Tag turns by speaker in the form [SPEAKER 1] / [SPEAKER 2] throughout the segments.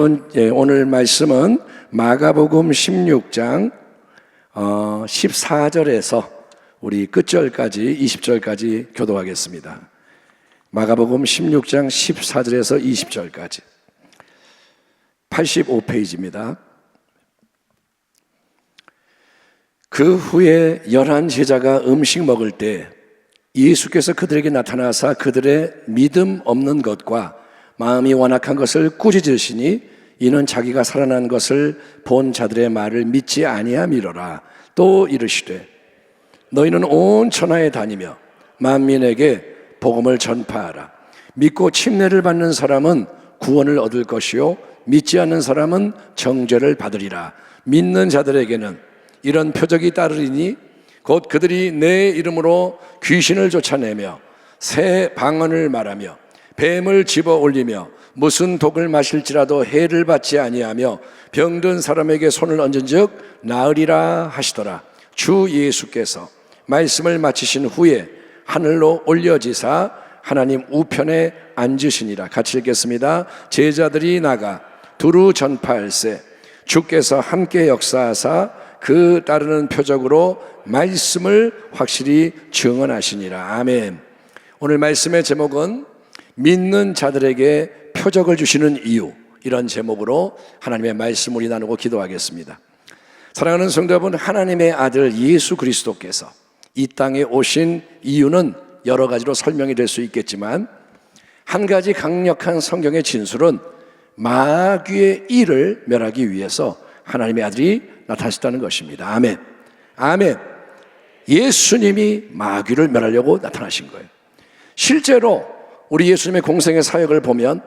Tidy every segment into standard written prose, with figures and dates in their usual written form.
[SPEAKER 1] 오늘 말씀은 마가복음 16장 14절에서 우리 끝절까지 20절까지 교도하겠습니다. 마가복음 16장 14절에서 20절까지 85페이지입니다. 그 후에 11 제자가 음식 먹을 때 예수께서 그들에게 나타나사 그들의 믿음 없는 것과 마음이 완악한 것을 꾸짖으시니 이는 자기가 살아난 것을 본 자들의 말을 믿지 아니함이로라. 또 이르시되 너희는 온 천하에 다니며 만민에게 복음을 전파하라. 믿고 침례를 받는 사람은 구원을 얻을 것이요 믿지 않는 사람은 정죄를 받으리라. 믿는 자들에게는 이런 표적이 따르리니 곧 그들이 내 이름으로 귀신을 쫓아내며 새 방언을 말하며 뱀을 집어 올리며 무슨 독을 마실지라도 해를 받지 아니하며 병든 사람에게 손을 얹은즉 나으리라 하시더라. 주 예수께서 말씀을 마치신 후에 하늘로 올려지사 하나님 우편에 앉으시니라. 같이 읽겠습니다. 제자들이 나가 두루 전파할세 주께서 함께 역사하사 그 따르는 표적으로 말씀을 확실히 증언하시니라. 아멘. 오늘 말씀의 제목은 믿는 자들에게 표적을 주시는 이유, 이런 제목으로 하나님의 말씀 우리 나누고 기도하겠습니다. 사랑하는 성도 여러분, 하나님의 아들 예수 그리스도께서 이 땅에 오신 이유는 여러 가지로 설명이 될 수 있겠지만 한 가지 강력한 성경의 진술은 마귀의 일을 멸하기 위해서 하나님의 아들이 나타나셨다는 것입니다. 아멘. 아멘. 예수님이 마귀를 멸하려고 나타나신 거예요. 실제로 우리 예수님의 공생의 사역을 보면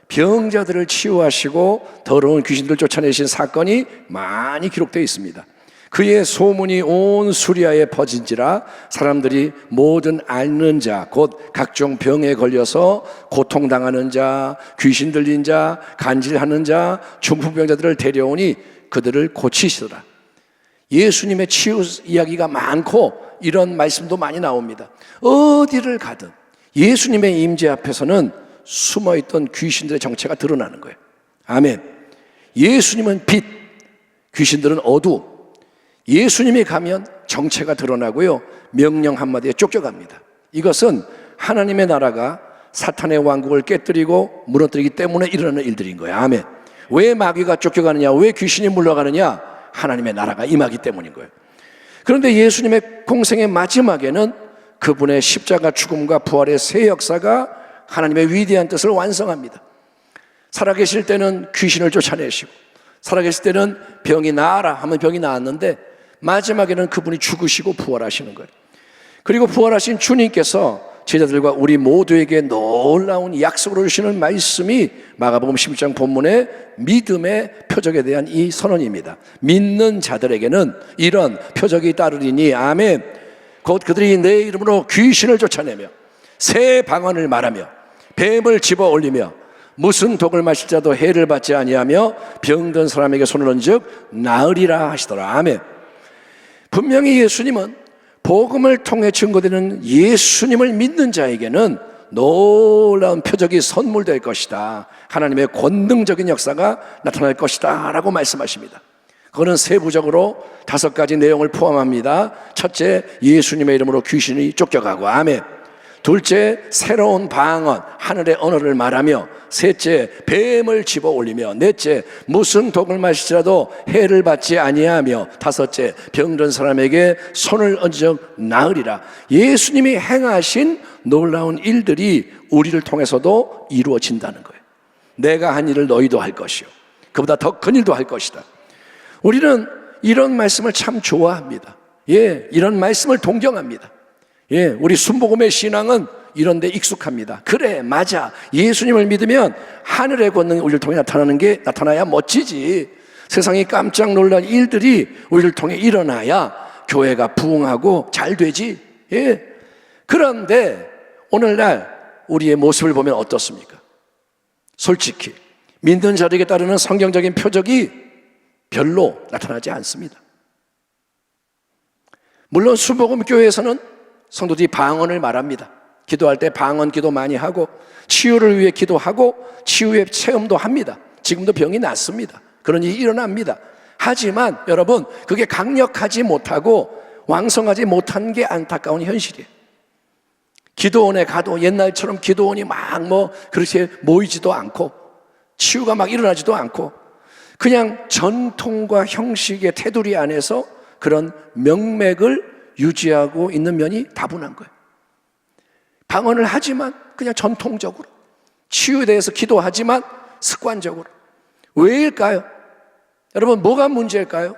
[SPEAKER 1] 병자들을 치유하시고 더러운 귀신들을 쫓아내신 사건이 많이 기록되어 있습니다. 그의 소문이 온 수리아에 퍼진지라 사람들이 모든 앓는 자, 곧 각종 병에 걸려서 고통당하는 자, 귀신 들린 자, 간질하는 자, 중풍병자들을 데려오니 그들을 고치시더라. 예수님의 치유 이야기가 많고 이런 말씀도 많이 나옵니다. 어디를 가든 예수님의 임재 앞에서는 숨어있던 귀신들의 정체가 드러나는 거예요. 아멘. 예수님은 빛, 귀신들은 어두. 예수님이 가면 정체가 드러나고요, 명령 한마디에 쫓겨갑니다. 이것은 하나님의 나라가 사탄의 왕국을 깨뜨리고 무너뜨리기 때문에 일어나는 일들인 거예요. 아멘. 왜 마귀가 쫓겨가느냐, 왜 귀신이 물러가느냐? 하나님의 나라가 임하기 때문인 거예요. 그런데 예수님의 공생의 마지막에는 그분의 십자가 죽음과 부활의 새 역사가 하나님의 위대한 뜻을 완성합니다. 살아계실 때는 귀신을 쫓아내시고 살아계실 때는 병이 나아라 하면 병이 나았는데 마지막에는 그분이 죽으시고 부활하시는 거예요. 그리고 부활하신 주님께서 제자들과 우리 모두에게 놀라운 약속을 주시는 말씀이 마가복음 16장 본문의 믿음의 표적에 대한 이 선언입니다. 믿는 자들에게는 이런 표적이 따르리니 아멘. 곧 그들이 내 이름으로 귀신을 쫓아내며 새 방언을 말하며 뱀을 집어 올리며 무슨 독을 마실지라도 해를 받지 아니하며 병든 사람에게 손을 얹즉 나으리라 하시더라. 아멘. 분명히 예수님은 복음을 통해 증거되는 예수님을 믿는 자에게는 놀라운 표적이 선물될 것이다, 하나님의 권능적인 역사가 나타날 것이다 라고 말씀하십니다. 그거는 세부적으로 5가지 내용을 포함합니다. 첫째, 예수님의 이름으로 귀신이 쫓겨가고, 아멘. 둘째, 새로운 방언, 하늘의 언어를 말하며, 셋째, 뱀을 집어 올리며, 넷째, 무슨 독을 마실지라도 해를 받지 아니하며, 다섯째, 병든 사람에게 손을 얹어 나으리라. 예수님이 행하신 놀라운 일들이 우리를 통해서도 이루어진다는 거예요. 내가 한 일을 너희도 할 것이요 그보다 더 큰 일도 할 것이다. 우리는 이런 말씀을 참 좋아합니다. 이런 말씀을 동경합니다. 우리 순복음의 신앙은 이런 데 익숙합니다. 그래, 맞아. 예수님을 믿으면 하늘의 권능이 우리를 통해 나타나야 멋지지. 세상이 깜짝 놀란 일들이 우리를 통해 일어나야 교회가 부흥하고 잘 되지. 그런데 오늘날 우리의 모습을 보면 어떻습니까? 솔직히 믿는 자들에게 따르는 성경적인 표적이 별로 나타나지 않습니다. 물론 순복음 교회에서는 성도들이 방언을 말합니다. 기도할 때 방언 기도 많이 하고 치유를 위해 기도하고 치유의 체험도 합니다. 지금도 병이 낫습니다. 그런 일이 일어납니다. 하지만 여러분, 그게 강력하지 못하고 왕성하지 못한 게 안타까운 현실이에요. 기도원에 가도 옛날처럼 기도원이 막 그렇게 모이지도 않고 치유가 막 일어나지도 않고 그냥 전통과 형식의 테두리 안에서 그런 명맥을 유지하고 있는 면이 다분한 거예요. 방언을 하지만 그냥 전통적으로, 치유에 대해서 기도하지만 습관적으로. 왜일까요? 여러분, 뭐가 문제일까요?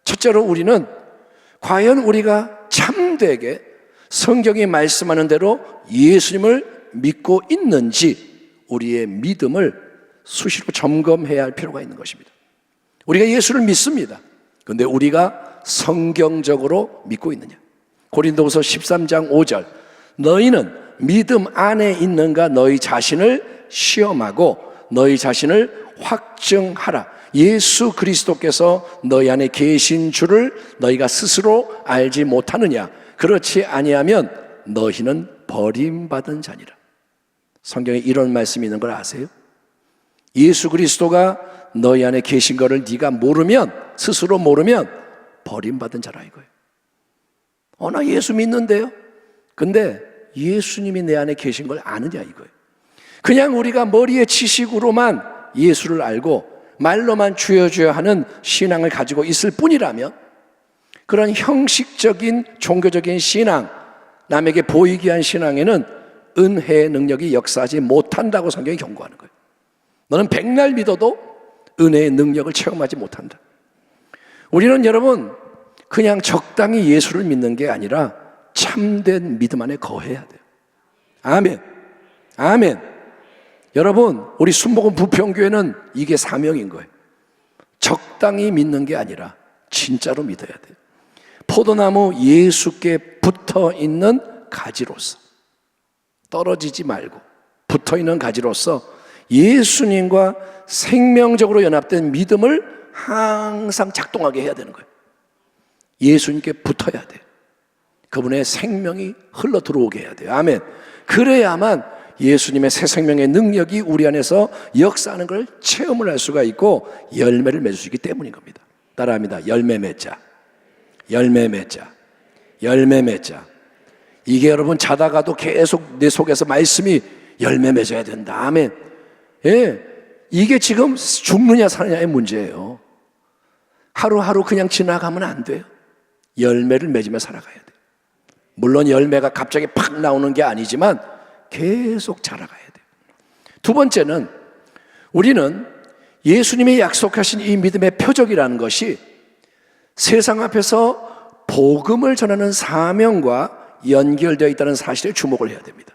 [SPEAKER 1] 첫째로 우리는 과연 우리가 참되게 성경이 말씀하는 대로 예수님을 믿고 있는지 우리의 믿음을 수시로 점검해야 할 필요가 있는 것입니다. 우리가 예수를 믿습니다. 그런데 우리가 성경적으로 믿고 있느냐? 고린도후서 13장 5절, 너희는 믿음 안에 있는가 너희 자신을 시험하고 너희 자신을 확증하라. 예수 그리스도께서 너희 안에 계신 줄을 너희가 스스로 알지 못하느냐? 그렇지 아니하면 너희는 버림받은 자니라. 성경에 이런 말씀이 있는 걸 아세요? 예수 그리스도가 너희 안에 계신 것을 네가 모르면, 스스로 모르면 버림받은 자라 이거예요. 나 예수 믿는데요? 근데 예수님이 내 안에 계신 걸 아느냐 이거예요. 그냥 우리가 머리의 지식으로만 예수를 알고 말로만 주여 주여 하는 신앙을 가지고 있을 뿐이라면, 그런 형식적인 종교적인 신앙, 남에게 보이게 한 신앙에는 은혜의 능력이 역사하지 못한다고 성경이 경고하는 거예요. 너는 백날 믿어도 은혜의 능력을 체험하지 못한다. 우리는 여러분 그냥 적당히 예수를 믿는 게 아니라 참된 믿음 안에 거해야 돼요. 아멘. 아멘. 여러분, 우리 순복음 부평교회는 이게 사명인 거예요. 적당히 믿는 게 아니라 진짜로 믿어야 돼요. 포도나무 예수께 붙어 있는 가지로서, 떨어지지 말고 붙어 있는 가지로서 예수님과 생명적으로 연합된 믿음을 항상 작동하게 해야 되는 거예요. 예수님께 붙어야 돼요. 그분의 생명이 흘러 들어오게 해야 돼요. 아멘. 그래야만 예수님의 새 생명의 능력이 우리 안에서 역사하는 걸 체험을 할 수가 있고 열매를 맺을 수 있기 때문인 겁니다. 따라합니다. 열매 맺자. 열매 맺자. 열매 맺자. 이게 여러분 자다가도 계속 내 속에서 말씀이 열매 맺어야 된다. 아멘. 예, 이게 지금 죽느냐 사느냐의 문제예요. 하루하루 그냥 지나가면 안 돼요. 열매를 맺으며 살아가야 돼요. 물론 열매가 갑자기 팍 나오는 게 아니지만 계속 자라가야 돼요. 두 번째는 우리는 예수님이 약속하신 이 믿음의 표적이라는 것이 세상 앞에서 복음을 전하는 사명과 연결되어 있다는 사실에 주목을 해야 됩니다.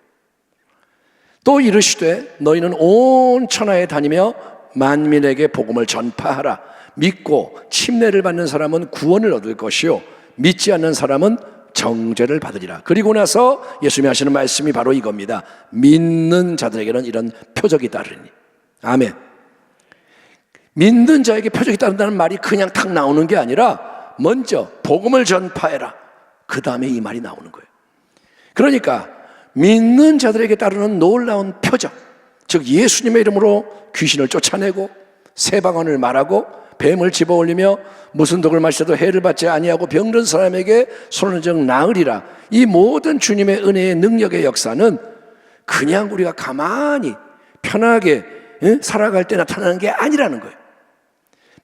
[SPEAKER 1] 또 이르시되 너희는 온 천하에 다니며 만민에게 복음을 전파하라. 믿고 침례를 받는 사람은 구원을 얻을 것이요 믿지 않는 사람은 정죄를 받으리라. 그리고 나서 예수님이 하시는 말씀이 바로 이겁니다. 믿는 자들에게는 이런 표적이 따르니. 아멘. 믿는 자에게 표적이 따른다는 말이 그냥 탁 나오는 게 아니라 먼저 복음을 전파해라. 그 다음에 이 말이 나오는 거예요. 그러니까 믿는 자들에게 따르는 놀라운 표적, 즉 예수님의 이름으로 귀신을 쫓아내고 새방언을 말하고 뱀을 집어올리며 무슨 독을 마셔도 해를 받지 아니하고 병든 사람에게 손을 정 나으리라. 이 모든 주님의 은혜의 능력의 역사는 그냥 우리가 가만히 편하게 살아갈 때 나타나는 게 아니라는 거예요.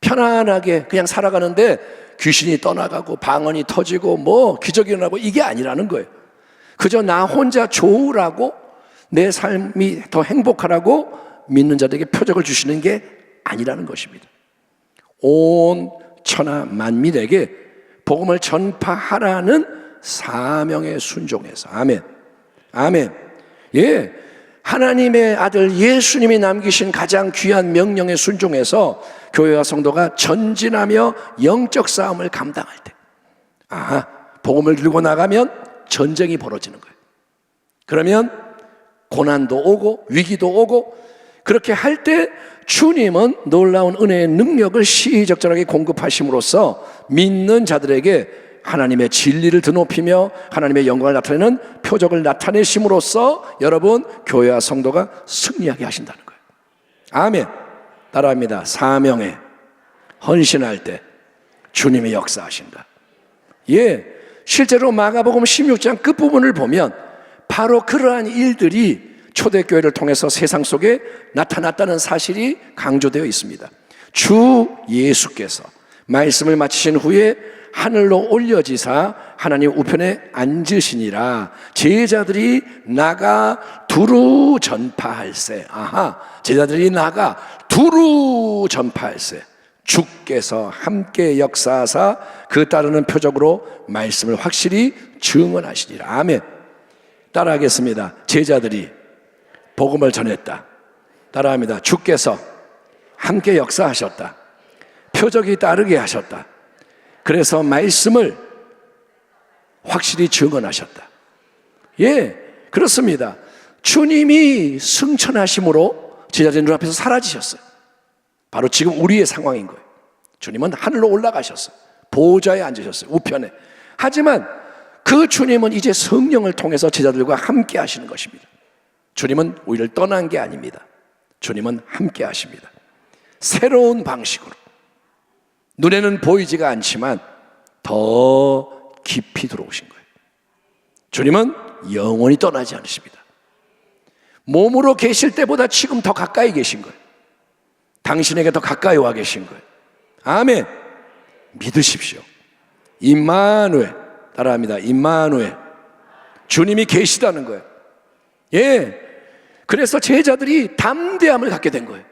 [SPEAKER 1] 편안하게 그냥 살아가는데 귀신이 떠나가고 방언이 터지고 기적이 일어나고 이게 아니라는 거예요. 그저 나 혼자 좋으라고, 내 삶이 더 행복하라고 믿는 자들에게 표적을 주시는 게 아니라는 것입니다. 온 천하 만민에게 복음을 전파하라는 사명에 순종해서. 아멘. 아멘. 예, 하나님의 아들 예수님이 남기신 가장 귀한 명령에 순종해서 교회와 성도가 전진하며 영적 싸움을 감당할 때, 복음을 들고 나가면 전쟁이 벌어지는 거예요. 그러면 고난도 오고 위기도 오고, 그렇게 할 때 주님은 놀라운 은혜의 능력을 시의적절하게 공급하심으로써 믿는 자들에게 하나님의 진리를 드높이며 하나님의 영광을 나타내는 표적을 나타내심으로써 여러분 교회와 성도가 승리하게 하신다는 거예요. 아멘. 따라합니다. 사명에 헌신할 때 주님이 역사하신다. 예, 실제로 마가복음 16장 끝부분을 보면 바로 그러한 일들이 초대교회를 통해서 세상 속에 나타났다는 사실이 강조되어 있습니다. 주 예수께서 말씀을 마치신 후에 하늘로 올려지사 하나님 우편에 앉으시니라. 제자들이 나가 두루 전파할세. 제자들이 나가 두루 전파할세. 주께서 함께 역사하사 그 따르는 표적으로 말씀을 확실히 증언하시리라. 아멘. 따라하겠습니다. 제자들이 복음을 전했다. 따라합니다. 주께서 함께 역사하셨다. 표적이 따르게 하셨다. 그래서 말씀을 확실히 증언하셨다. 예, 그렇습니다. 주님이 승천하심으로 제자들 눈앞에서 사라지셨어요. 바로 지금 우리의 상황인 거예요. 주님은 하늘로 올라가셨어요. 보좌에 앉으셨어요. 우편에. 하지만 그 주님은 이제 성령을 통해서 제자들과 함께 하시는 것입니다. 주님은 우리를 떠난 게 아닙니다. 주님은 함께 하십니다. 새로운 방식으로. 눈에는 보이지가 않지만 더 깊이 들어오신 거예요. 주님은 영원히 떠나지 않으십니다. 몸으로 계실 때보다 지금 더 가까이 계신 거예요. 당신에게 더 가까이 와 계신 거예요. 아멘. 믿으십시오. 임마누엘. 따라합니다. 임마누엘. 주님이 계시다는 거예요. 예. 그래서 제자들이 담대함을 갖게 된 거예요.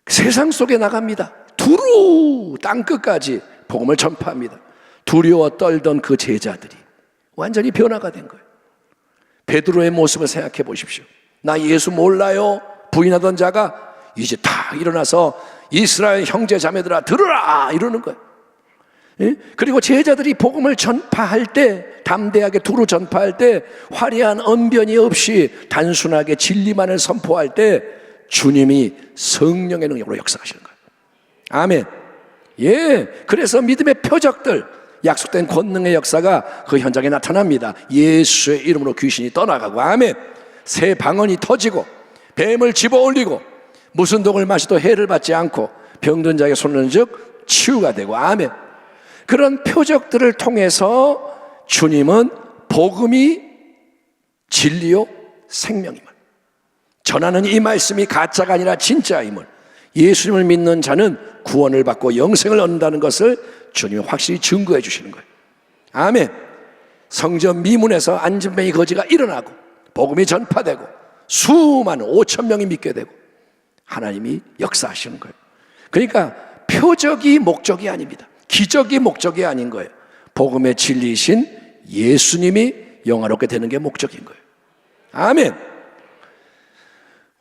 [SPEAKER 1] 세상 속에 나갑니다. 두루 땅끝까지 복음을 전파합니다. 두려워 떨던 그 제자들이 완전히 변화가 된 거예요. 베드로의 모습을 생각해 보십시오. 나 예수 몰라요 부인하던 자가 이제 다 일어나서 이스라엘 형제 자매들아 들으라 이러는 거예요. 예? 그리고 제자들이 복음을 전파할 때, 담대하게 두루 전파할 때, 화려한 언변이 없이 단순하게 진리만을 선포할 때 주님이 성령의 능력으로 역사하시는 거예요. 아멘. 예, 그래서 믿음의 표적들, 약속된 권능의 역사가 그 현장에 나타납니다. 예수의 이름으로 귀신이 떠나가고, 아멘. 새 방언이 터지고, 뱀을 집어올리고, 무슨 독을 마셔도 해를 받지 않고, 병든 자에게 손을 즉 치유가 되고, 아멘. 그런 표적들을 통해서 주님은 복음이 진리요 생명임을 전하는 이 말씀이 가짜가 아니라 진짜임을, 예수님을 믿는 자는 구원을 받고 영생을 얻는다는 것을 주님이 확실히 증거해 주시는 거예요. 아멘. 성전 미문에서 안진뱅이 거지가 일어나고 복음이 전파되고 수많은 5천 명이 믿게 되고 하나님이 역사하시는 거예요. 그러니까 표적이 목적이 아닙니다. 기적이 목적이 아닌 거예요. 복음의 진리이신 예수님이 영화롭게 되는 게 목적인 거예요. 아멘.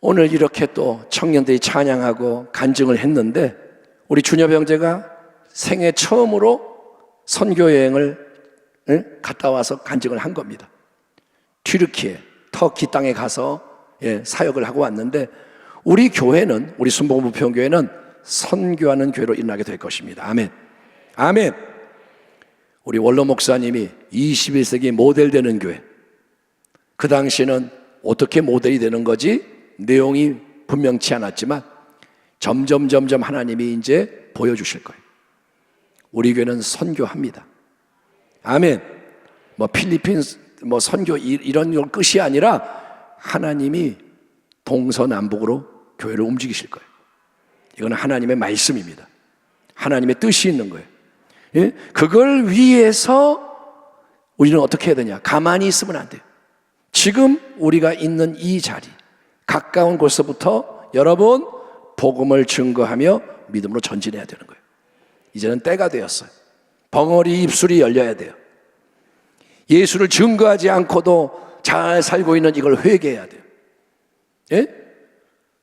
[SPEAKER 1] 오늘 이렇게 또 청년들이 찬양하고 간증을 했는데 우리 주녀 형제가 생애 처음으로 선교여행을 갔다 와서 간증을 한 겁니다. 튀르키예, 터키 땅에 가서 사역을 하고 왔는데 우리 교회는, 우리 순복음부평교회는 선교하는 교회로 일어나게 될 것입니다. 아멘. 아멘. 우리 원로 목사님이 21세기 모델 되는 교회, 그 당시에는 어떻게 모델이 되는 거지 내용이 분명치 않았지만 점점 하나님이 이제 보여주실 거예요. 우리 교회는 선교합니다. 아멘. 필리핀 선교 이런 끝이 아니라 하나님이 동서남북으로 교회를 움직이실 거예요. 이건 하나님의 말씀입니다. 하나님의 뜻이 있는 거예요. 예? 그걸 위해서 우리는 어떻게 해야 되냐? 가만히 있으면 안 돼요. 지금 우리가 있는 이 자리, 가까운 곳서부터 여러분 복음을 증거하며 믿음으로 전진해야 되는 거예요. 이제는 때가 되었어요. 벙어리 입술이 열려야 돼요. 예수를 증거하지 않고도 잘 살고 있는 이걸 회개해야 돼요. 예?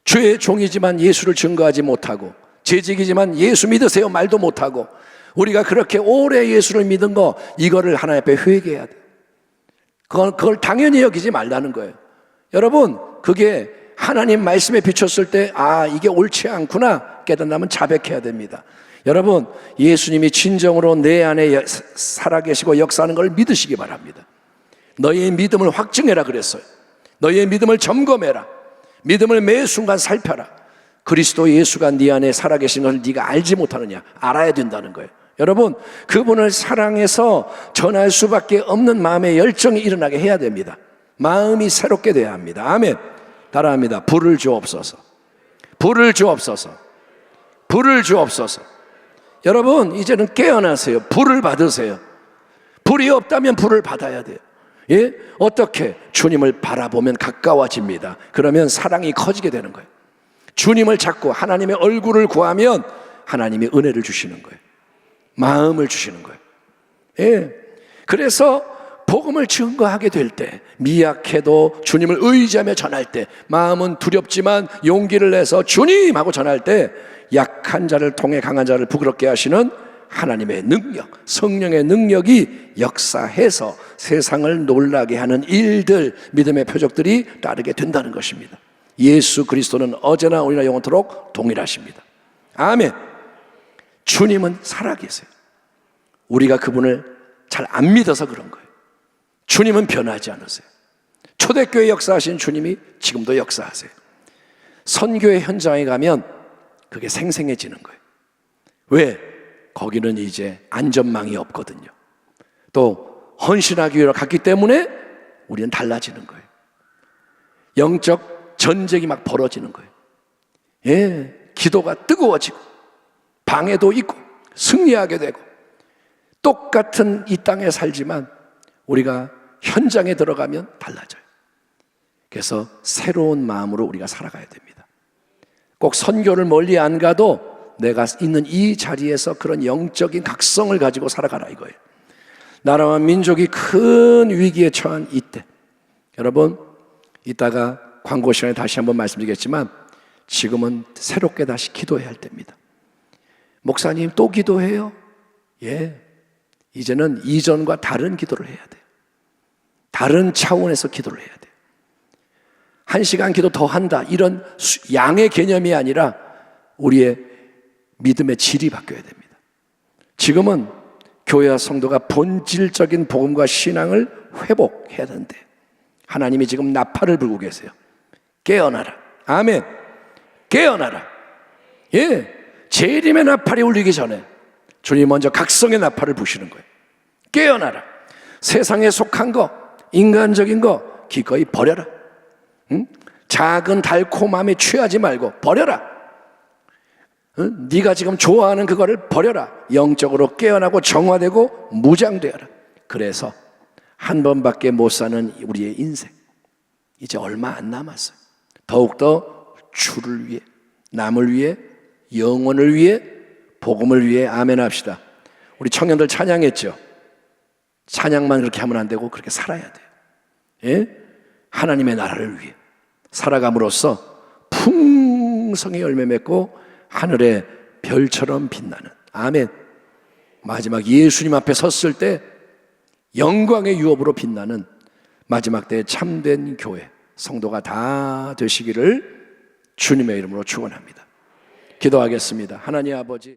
[SPEAKER 1] 주의 종이지만 예수를 증거하지 못하고, 재직이지만 예수 믿으세요 말도 못하고, 우리가 그렇게 오래 예수를 믿은 거, 이거를 하나님 앞에 회개해야 돼요. 그걸 당연히 여기지 말라는 거예요. 여러분, 그게 하나님 말씀에 비췄을 때 이게 옳지 않구나 깨닫는다면 자백해야 됩니다. 여러분, 예수님이 진정으로 내 안에 살아계시고 역사하는 걸 믿으시기 바랍니다. 너희의 믿음을 확증해라 그랬어요. 너희의 믿음을 점검해라. 믿음을 매 순간 살펴라. 그리스도 예수가 네 안에 살아계신 것을 네가 알지 못하느냐? 알아야 된다는 거예요. 여러분, 그분을 사랑해서 전할 수밖에 없는 마음의 열정이 일어나게 해야 됩니다. 마음이 새롭게 돼야 합니다. 아멘. 따라합니다. 불을 주옵소서. 불을 주옵소서. 불을 주옵소서. 여러분, 이제는 깨어나세요. 불을 받으세요. 불이 없다면 불을 받아야 돼요. 예? 어떻게? 주님을 바라보면 가까워집니다. 그러면 사랑이 커지게 되는 거예요. 주님을 찾고 하나님의 얼굴을 구하면 하나님이 은혜를 주시는 거예요. 마음을 주시는 거예요. 예. 그래서 복음을 증거하게 될 때, 미약해도 주님을 의지하며 전할 때, 마음은 두렵지만 용기를 내서 주님 하고 전할 때, 약한 자를 통해 강한 자를 부끄럽게 하시는 하나님의 능력, 성령의 능력이 역사해서 세상을 놀라게 하는 일들, 믿음의 표적들이 따르게 된다는 것입니다. 예수 그리스도는 어제나 오늘나 영원토록 동일하십니다. 아멘. 주님은 살아계세요. 우리가 그분을 잘 안 믿어서 그런 거예요. 주님은 변하지 않으세요. 초대교회 역사하신 주님이 지금도 역사하세요. 선교의 현장에 가면 그게 생생해지는 거예요. 왜? 거기는 이제 안전망이 없거든요. 또 헌신하기 위해 갔기 때문에 우리는 달라지는 거예요. 영적 전쟁이 막 벌어지는 거예요. 예, 기도가 뜨거워지고 방해도 있고 승리하게 되고, 똑같은 이 땅에 살지만 우리가 현장에 들어가면 달라져요. 그래서 새로운 마음으로 우리가 살아가야 됩니다. 꼭 선교를 멀리 안 가도 내가 있는 이 자리에서 그런 영적인 각성을 가지고 살아가라 이거예요. 나라와 민족이 큰 위기에 처한 이때, 여러분, 이따가 광고 시간에 다시 한번 말씀드리겠지만 지금은 새롭게 다시 기도해야 할 때입니다. 목사님 또 기도해요? 예, 이제는 이전과 다른 기도를 해야 돼요. 다른 차원에서 기도를 해야 돼요. 1시간 기도 더 한다, 이런 양의 개념이 아니라 우리의 믿음의 질이 바뀌어야 됩니다. 지금은 교회와 성도가 본질적인 복음과 신앙을 회복해야 되는데 하나님이 지금 나팔을 불고 계세요. 깨어나라. 아멘. 깨어나라. 예, 재림의 나팔이 울리기 전에 주님 먼저 각성의 나팔을 부시는 거예요. 깨어나라. 세상에 속한 거, 인간적인 거 기꺼이 버려라. 응? 작은 달콤함에 취하지 말고 버려라. 응? 네가 지금 좋아하는 그거를 버려라. 영적으로 깨어나고 정화되고 무장되어라. 그래서 한 번밖에 못 사는 우리의 인생, 이제 얼마 안 남았어요. 더욱더 주를 위해, 남을 위해, 영혼을 위해, 복음을 위해 아멘 합시다. 우리 청년들 찬양했죠. 찬양만 그렇게 하면 안 되고 그렇게 살아야 돼요. 예? 하나님의 나라를 위해 살아감으로써 풍성히 열매 맺고 하늘의 별처럼 빛나는, 아멘. 마지막 예수님 앞에 섰을 때 영광의 유업으로 빛나는 마지막 때의 참된 교회, 성도가 다 되시기를 주님의 이름으로 축원합니다. 기도하겠습니다. 하나님 아버지,